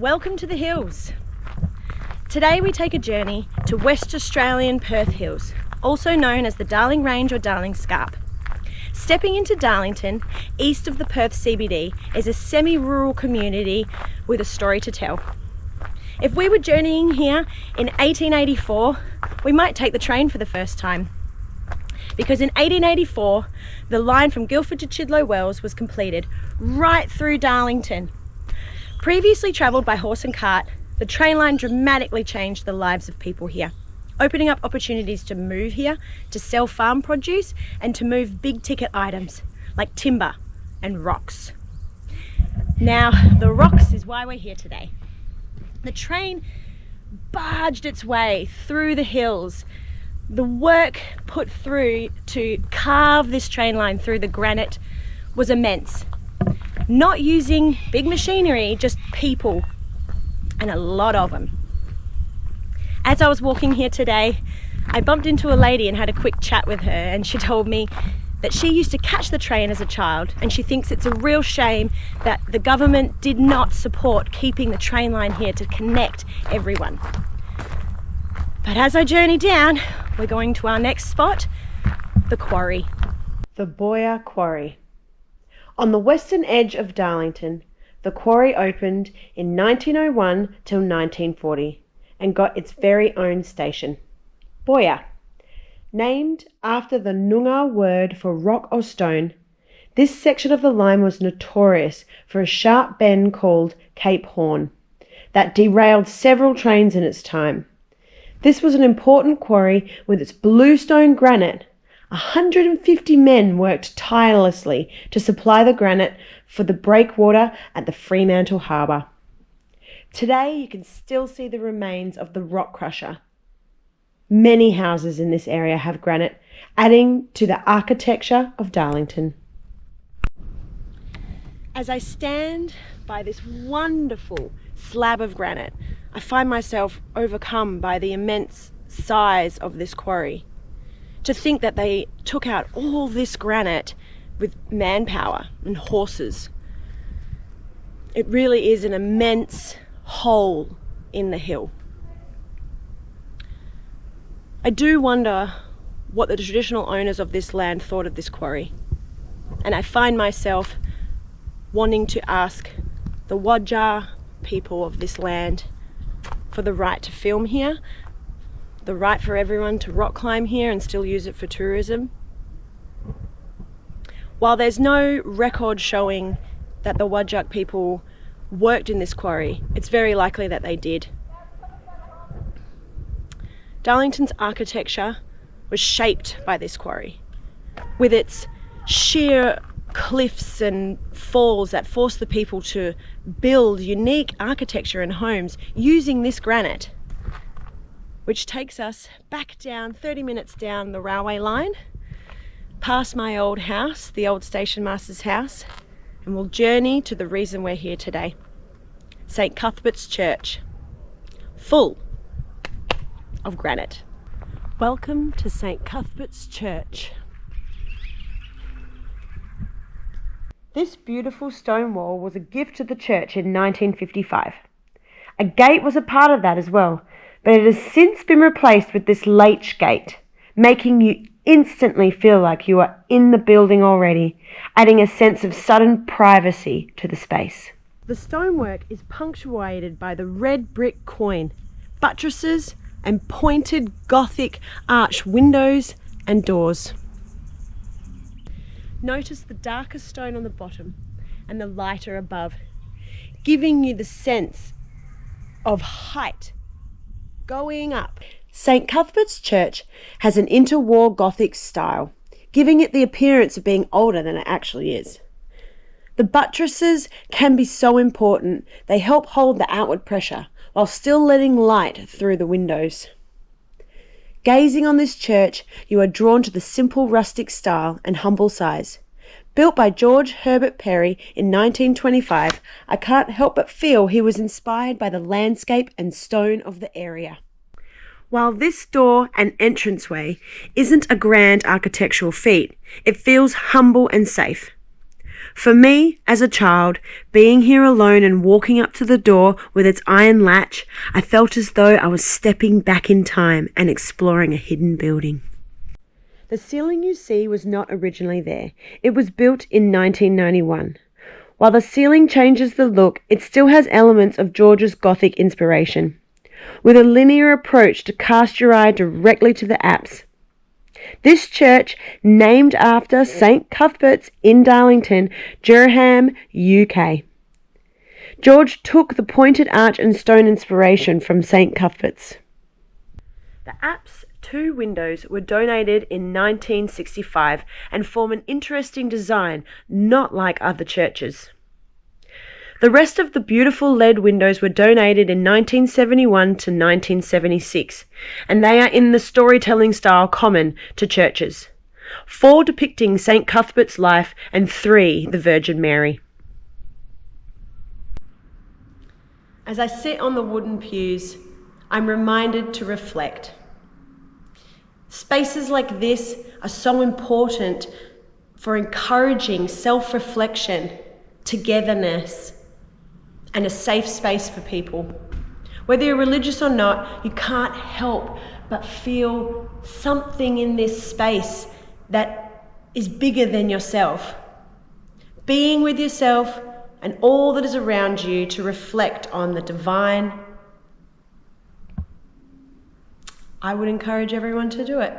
Welcome to the hills. Today we take a journey to West Australian Perth Hills, also known as the Darling Range or Darling Scarp. Stepping into Darlington, east of the Perth CBD, is a semi-rural community with a story to tell. If we were journeying here in 1884, we might take the train for the first time. Because in 1884, the line from Guildford to Chidlow Wells was completed right through Darlington. Previously travelled by horse and cart, the train line dramatically changed the lives of people here, opening up opportunities to move here, to sell farm produce, and to move big ticket items like timber and rocks. Now, the rocks is why we're here today. The train barged its way through the hills. The work put through to carve this train line through the granite was immense. Not using big machinery, just people, and a lot of them. As I was walking here today, I bumped into a lady and had a quick chat with her, and she told me that she used to catch the train as a child, and she thinks it's a real shame that the government did not support keeping the train line here to connect everyone. But as I journey down, we're going to our next spot, the quarry. The Boyer Quarry. On the western edge of Darlington, the quarry opened in 1901 till 1940 and got its very own station. Boyer. Named after the Noongar word for rock or stone, this section of the line was notorious for a sharp bend called Cape Horn that derailed several trains in its time. This was an important quarry with its bluestone granite. 150 men worked tirelessly to supply the granite for the breakwater at the Fremantle Harbour. Today you can still see the remains of the rock crusher. Many houses in this area have granite, adding to the architecture of Darlington. As I stand by this wonderful slab of granite, I find myself overcome by the immense size of this quarry. To think that they took out all this granite with manpower and horses. It really is an immense hole in the hill. I do wonder what the traditional owners of this land thought of this quarry. And I find myself wanting to ask the Wadjar people of this land for the right to film here, the right for everyone to rock climb here and still use it for tourism. While there's no record showing that the Wadjuk people worked in this quarry, it's very likely that they did. Darlington's architecture was shaped by this quarry, with its sheer cliffs and falls that forced the people to build unique architecture and homes using this granite, which takes us back down 30 minutes down the railway line, past my old house, the old station master's house, and we'll journey to the reason we're here today, St. Cuthbert's Church, full of granite. Welcome to St. Cuthbert's Church. This beautiful stone wall was a gift to the church in 1955. A gate was a part of that as well, but it has since been replaced with this latch gate, making you instantly feel like you are in the building already, adding a sense of sudden privacy to the space. The stonework is punctuated by the red brick coin, buttresses and pointed Gothic arch windows and doors. Notice the darker stone on the bottom and the lighter above, giving you the sense of height going up. St. Cuthbert's Church has an interwar Gothic style, giving it the appearance of being older than it actually is. The buttresses can be so important. They help hold the outward pressure while still letting light through the windows. Gazing on this church, you are drawn to the simple rustic style and humble size. Built by George Herbert Perry in 1925, I can't help but feel he was inspired by the landscape and stone of the area. While this door and entranceway isn't a grand architectural feat, it feels humble and safe. For me, as a child, being here alone and walking up to the door with its iron latch, I felt as though I was stepping back in time and exploring a hidden building. The ceiling you see was not originally there. It was built in 1991. While the ceiling changes the look, it still has elements of George's Gothic inspiration, with a linear approach to cast your eye directly to the apse. This church, named after St. Cuthbert's in Darlington, Durham, UK. George took the pointed arch and stone inspiration from St. Cuthbert's. The apse 2 windows were donated in 1965 and form an interesting design, not like other churches. The rest of the beautiful lead windows were donated in 1971 to 1976, and they are in the storytelling style common to churches. 4 depicting St. Cuthbert's life and 3 the Virgin Mary. As I sit on the wooden pews, I'm reminded to reflect. Spaces like this are so important for encouraging self-reflection, togetherness, and a safe space for people. Whether you're religious or not, you can't help but feel something in this space that is bigger than yourself. Being with yourself and all that is around you to reflect on the divine. I would encourage everyone to do it.